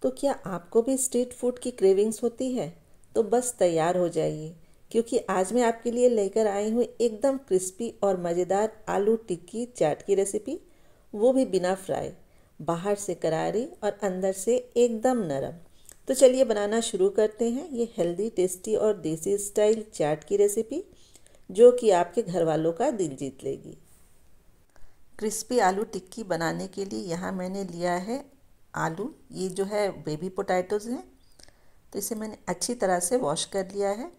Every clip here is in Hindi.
तो क्या आपको भी स्ट्रीट फूड की क्रेविंग्स होती है? तो बस तैयार हो जाइए, क्योंकि आज मैं आपके लिए लेकर आई हूँ एकदम क्रिस्पी और मज़ेदार आलू टिक्की चाट की रेसिपी, वो भी बिना फ्राई, बाहर से करारी और अंदर से एकदम नरम। तो चलिए बनाना शुरू करते हैं ये हेल्दी, टेस्टी और देसी स्टाइल चाट की रेसिपी, जो कि आपके घर वालों का दिल जीत लेगी। क्रिस्पी आलू टिक्की बनाने के लिए यहाँ मैंने लिया है आलू, ये जो है बेबी पोटैटोज़ हैं। तो इसे मैंने अच्छी तरह से वॉश कर लिया है।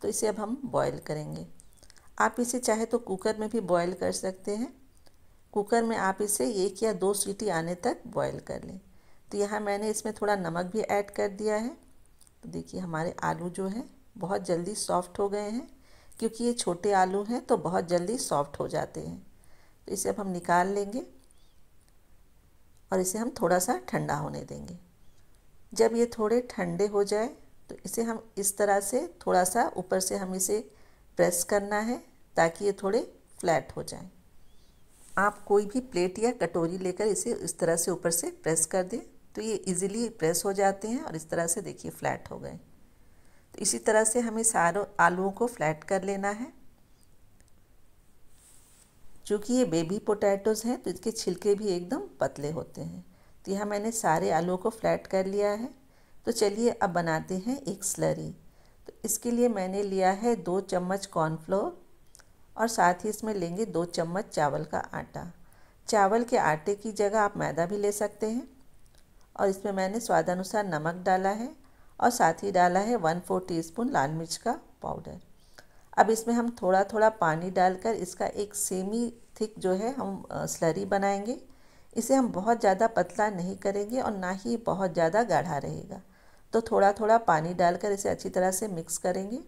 तो इसे अब हम बॉईल करेंगे। आप इसे चाहे तो कुकर में भी बॉईल कर सकते हैं। कुकर में आप इसे 1 या 2 सीटी आने तक बॉईल कर लें। तो यहाँ मैंने इसमें थोड़ा नमक भी ऐड कर दिया है। तो देखिए हमारे आलू जो है बहुत जल्दी सॉफ्ट हो गए हैं, क्योंकि ये छोटे आलू हैं तो बहुत जल्दी सॉफ्ट हो जाते हैं। तो इसे अब हम निकाल लेंगे और इसे हम थोड़ा सा ठंडा होने देंगे। जब ये थोड़े ठंडे हो जाए तो इसे हम इस तरह से थोड़ा सा ऊपर से हम इसे प्रेस करना है, ताकि ये थोड़े फ्लैट हो जाएं। आप कोई भी प्लेट या कटोरी लेकर इसे इस तरह से ऊपर से प्रेस कर दें, तो ये इजीली प्रेस हो जाते हैं और इस तरह से देखिए फ्लैट हो गए। तो इसी तरह से हमें सारों आलूओं को फ्लैट कर लेना है। चूँकि ये बेबी पोटैटोज़ हैं तो इसके छिलके भी एकदम पतले होते हैं। तो यहाँ मैंने सारे आलूओं को फ्लैट कर लिया है। तो चलिए अब बनाते हैं एक स्लरी। तो इसके लिए मैंने लिया है 2 चम्मच कॉर्नफ्लोर और साथ ही इसमें लेंगे 2 चम्मच चावल का आटा। चावल के आटे की जगह आप मैदा भी ले सकते हैं। और इसमें मैंने स्वादानुसार नमक डाला है और साथ ही डाला है 1/4 टीस्पून लाल मिर्च का पाउडर। अब इसमें हम थोड़ा थोड़ा पानी डालकर इसका एक सेमी थिक जो है हम स्लरी बनाएंगे। इसे हम बहुत ज़्यादा पतला नहीं करेंगे और ना ही बहुत ज़्यादा गाढ़ा रहेगा। तो थोड़ा थोड़ा पानी डालकर इसे अच्छी तरह से मिक्स करेंगे।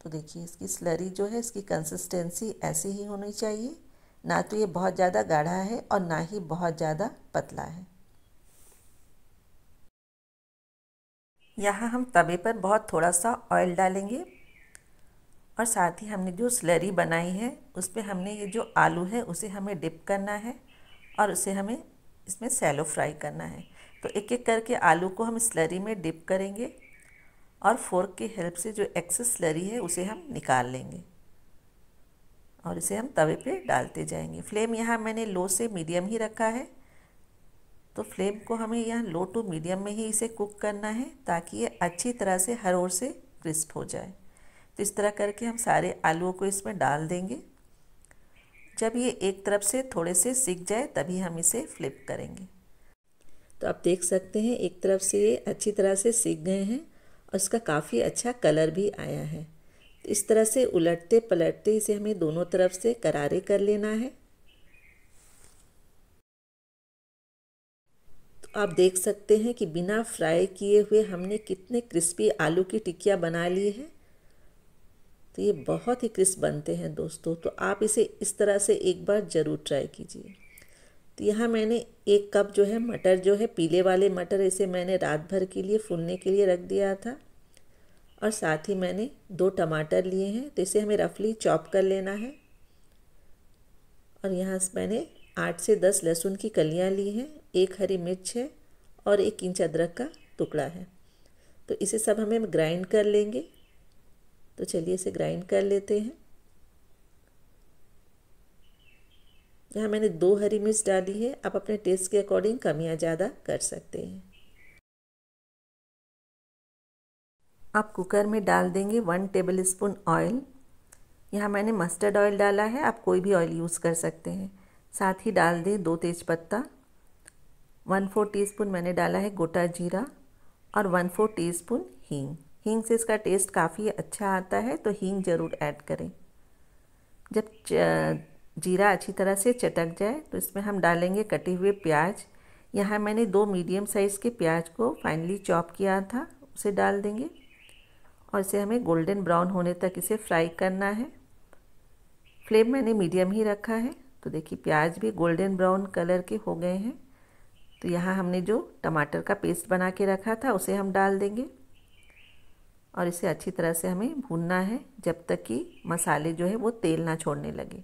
तो देखिए इसकी स्लरी जो है, इसकी कंसिस्टेंसी ऐसी ही होनी चाहिए, ना तो ये बहुत ज़्यादा गाढ़ा है और ना ही बहुत ज़्यादा पतला है। यहाँ हम तवे पर बहुत थोड़ा सा ऑयल डालेंगे और साथ ही हमने जो स्लरी बनाई है उस पर हमने ये जो आलू है उसे हमें डिप करना है और उसे हमें इसमें सैलो फ्राई करना है। तो एक एक करके आलू को हम स्लरी में डिप करेंगे और फोर्क की हेल्प से जो एक्सेस स्लरी है उसे हम निकाल लेंगे और इसे हम तवे पे डालते जाएंगे। फ्लेम यहाँ मैंने लो से मीडियम ही रखा है। तो फ्लेम को हमें यहाँ लो टू मीडियम में ही इसे कुक करना है, ताकि ये अच्छी तरह से हर ओर से क्रिस्प हो जाए। तो इस तरह करके हम सारे आलूओं को इसमें डाल देंगे। जब ये एक तरफ से थोड़े से सिक जाए तभी हम इसे फ्लिप करेंगे। तो आप देख सकते हैं एक तरफ से ये अच्छी तरह से सिक गए हैं और इसका काफ़ी अच्छा कलर भी आया है। तो इस तरह से उलटते पलटते इसे हमें दोनों तरफ से करारे कर लेना है। तो आप देख सकते हैं कि बिना फ्राई किए हुए हमने कितने क्रिस्पी आलू की टिक्कियाँ बना ली है। तो ये बहुत ही क्रिस्प बनते हैं दोस्तों। तो आप इसे इस तरह से एक बार ज़रूर ट्राई कीजिए। तो यहाँ मैंने 1 कप जो है मटर, जो है पीले वाले मटर, इसे मैंने रात भर के लिए फूलने के लिए रख दिया था। और साथ ही मैंने 2 टमाटर लिए हैं, तो इसे हमें रफली चॉप कर लेना है। और यहाँ से मैंने 8 से 10 लहसुन की कलियाँ ली हैं, 1 हरी मिर्च है और 1 इंच अदरक का टुकड़ा है। तो इसे सब हमें ग्राइंड कर लेंगे। तो चलिए इसे ग्राइंड कर लेते हैं। यहाँ मैंने 2 हरी मिर्च डाली है, आप अपने टेस्ट के अकॉर्डिंग कम या ज़्यादा कर सकते हैं। आप कुकर में डाल देंगे 1 टेबल स्पून ऑयल। यहाँ मैंने मस्टर्ड ऑयल डाला है, आप कोई भी ऑयल यूज़ कर सकते हैं। साथ ही डाल दें 2 तेज़पत्ता, 1/4 टीस्पून मैंने डाला है गोटा जीरा और 1/4 टीस्पून हींग। हींग से इसका टेस्ट काफ़ी अच्छा आता है, तो हींग ज़रूर ऐड करें। जब जीरा अच्छी तरह से चटक जाए तो इसमें हम डालेंगे कटे हुए प्याज। यहाँ मैंने 2 मीडियम साइज़ के प्याज को फाइनली चॉप किया था, उसे डाल देंगे और इसे हमें गोल्डन ब्राउन होने तक इसे फ्राई करना है। फ्लेम मैंने मीडियम ही रखा है। तो देखिए प्याज भी गोल्डन ब्राउन कलर के हो गए हैं। तो यहाँ हमने जो टमाटर का पेस्ट बना के रखा था उसे हम डाल देंगे और इसे अच्छी तरह से हमें भूनना है, जब तक कि मसाले जो है वो तेल ना छोड़ने लगे।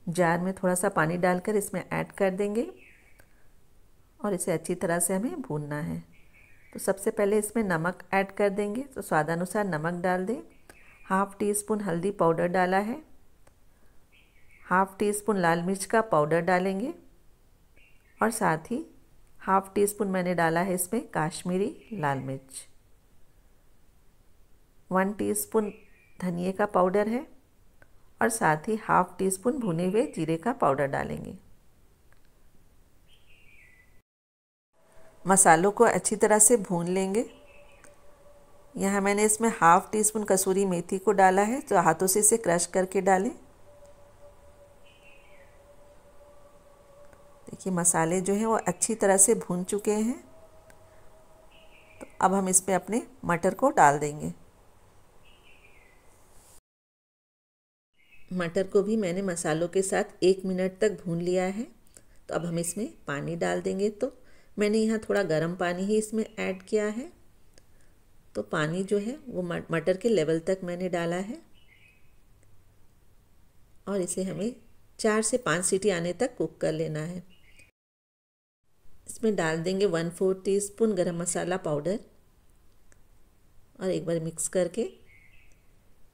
जार में थोड़ा सा पानी डालकर इसमें ऐड कर देंगे और इसे अच्छी तरह से हमें भूनना है। तो सबसे पहले इसमें नमक ऐड कर देंगे, तो स्वादानुसार नमक डाल दें। हाफ़ टी स्पून हल्दी पाउडर डाला है, हाफ़ टी स्पून लाल मिर्च का पाउडर डालेंगे और साथ ही हाफ़ टी स्पून मैंने डाला है इसमें काश्मीरी लाल मिर्च। 1 टीस्पून धनिए का पाउडर है और साथ ही हाफ़ टी स्पून भुने हुए जीरे का पाउडर डालेंगे। मसालों को अच्छी तरह से भून लेंगे। यहाँ मैंने इसमें हाफ़ टी स्पून कसूरी मेथी को डाला है, तो हाथों से इसे क्रश करके डालें। देखिए मसाले जो हैं वो अच्छी तरह से भून चुके हैं। तो अब हम इसमें अपने मटर को डाल देंगे। मटर को भी मैंने मसालों के साथ 1 मिनट तक भून लिया है। तो अब हम इसमें पानी डाल देंगे। तो मैंने यहाँ थोड़ा गर्म पानी ही इसमें ऐड किया है। तो पानी जो है वो मटर के लेवल तक मैंने डाला है और इसे हमें 4 से 5 सीटी आने तक कुक कर लेना है। इसमें डाल देंगे 1/4 टीस्पून गरम मसाला पाउडर और एक बार मिक्स करके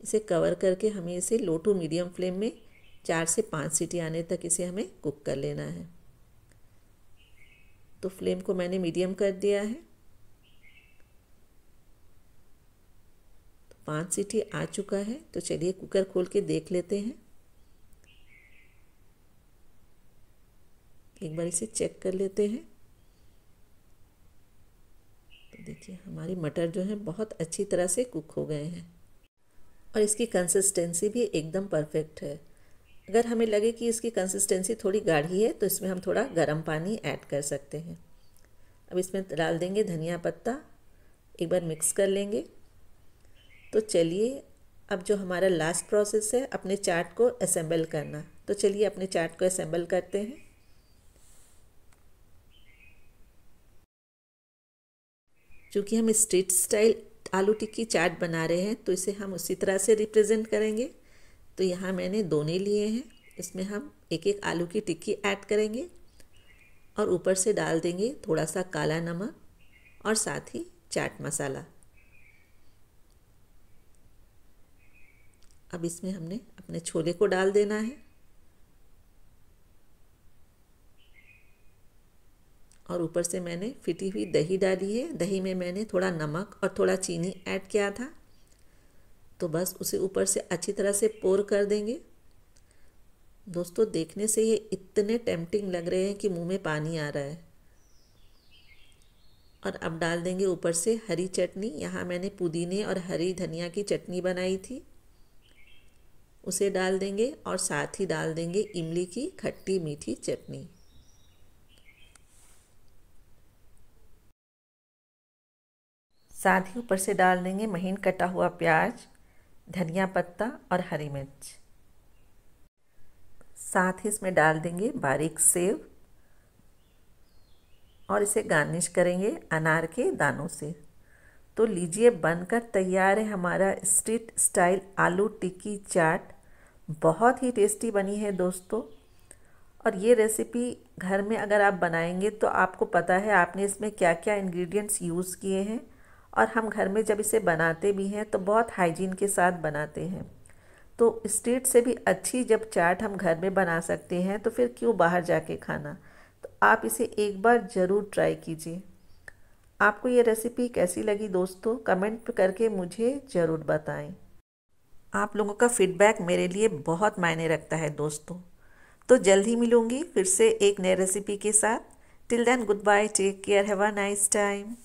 इसे कवर करके हमें इसे लो टू मीडियम फ्लेम में 4 से 5 सीटी आने तक इसे हमें कुक कर लेना है। तो फ्लेम को मैंने मीडियम कर दिया है। तो 5 सीटी आ चुका है। तो चलिए कुकर खोल के देख लेते हैं। एक बार इसे चेक कर लेते हैं। तो देखिए हमारी मटर जो है बहुत अच्छी तरह से कुक हो गए हैं और इसकी कंसिस्टेंसी भी एकदम परफेक्ट है। अगर हमें लगे कि इसकी कंसिस्टेंसी थोड़ी गाढ़ी है तो इसमें हम थोड़ा गर्म पानी ऐड कर सकते हैं। अब इसमें डाल देंगे धनिया पत्ता, एक बार मिक्स कर लेंगे। तो चलिए अब जो हमारा लास्ट प्रोसेस है अपने चाट को असेंबल करना। तो चलिए अपने चाट को असेंबल करते हैं। चूँकि हम स्ट्रीट स्टाइल आलू टिक्की चाट बना रहे हैं तो इसे हम उसी तरह से रिप्रेजेंट करेंगे। तो यहाँ मैंने दोने लिए हैं। इसमें हम एक एक आलू की टिक्की ऐड करेंगे और ऊपर से डाल देंगे थोड़ा सा काला नमक और साथ ही चाट मसाला। अब इसमें हमने अपने छोले को डाल देना है और ऊपर से मैंने फिटी हुई दही डाली है। दही में मैंने थोड़ा नमक और थोड़ा चीनी ऐड किया था। तो बस उसे ऊपर से अच्छी तरह से पोर कर देंगे। दोस्तों देखने से ये इतने टेम्पटिंग लग रहे हैं कि मुंह में पानी आ रहा है। और अब डाल देंगे ऊपर से हरी चटनी। यहाँ मैंने पुदीने और हरी धनिया की चटनी बनाई थी, उसे डाल देंगे और साथ ही डाल देंगे इमली की खट्टी मीठी चटनी। साथ ही ऊपर से डाल देंगे महीन कटा हुआ प्याज, धनिया पत्ता और हरी मिर्च। साथ ही इसमें डाल देंगे बारीक सेव और इसे गार्निश करेंगे अनार के दानों से। तो लीजिए बनकर तैयार है हमारा स्ट्रीट स्टाइल आलू टिक्की चाट। बहुत ही टेस्टी बनी है दोस्तों। और ये रेसिपी घर में अगर आप बनाएंगे तो आपको पता है आपने इसमें क्या क्या इंग्रेडिएंट्स यूज़ किए हैं। और हम घर में जब इसे बनाते भी हैं तो बहुत हाइजीन के साथ बनाते हैं। तो स्ट्रीट से भी अच्छी जब चाट हम घर में बना सकते हैं तो फिर क्यों बाहर जाके खाना। तो आप इसे एक बार ज़रूर ट्राई कीजिए। आपको ये रेसिपी कैसी लगी दोस्तों, कमेंट करके मुझे ज़रूर बताएं। आप लोगों का फीडबैक मेरे लिए बहुत मायने रखता है दोस्तों। तो जल्द ही मिलूँगी फिर से एक नई रेसिपी के साथ। Till then good bye, take care, have a nice time.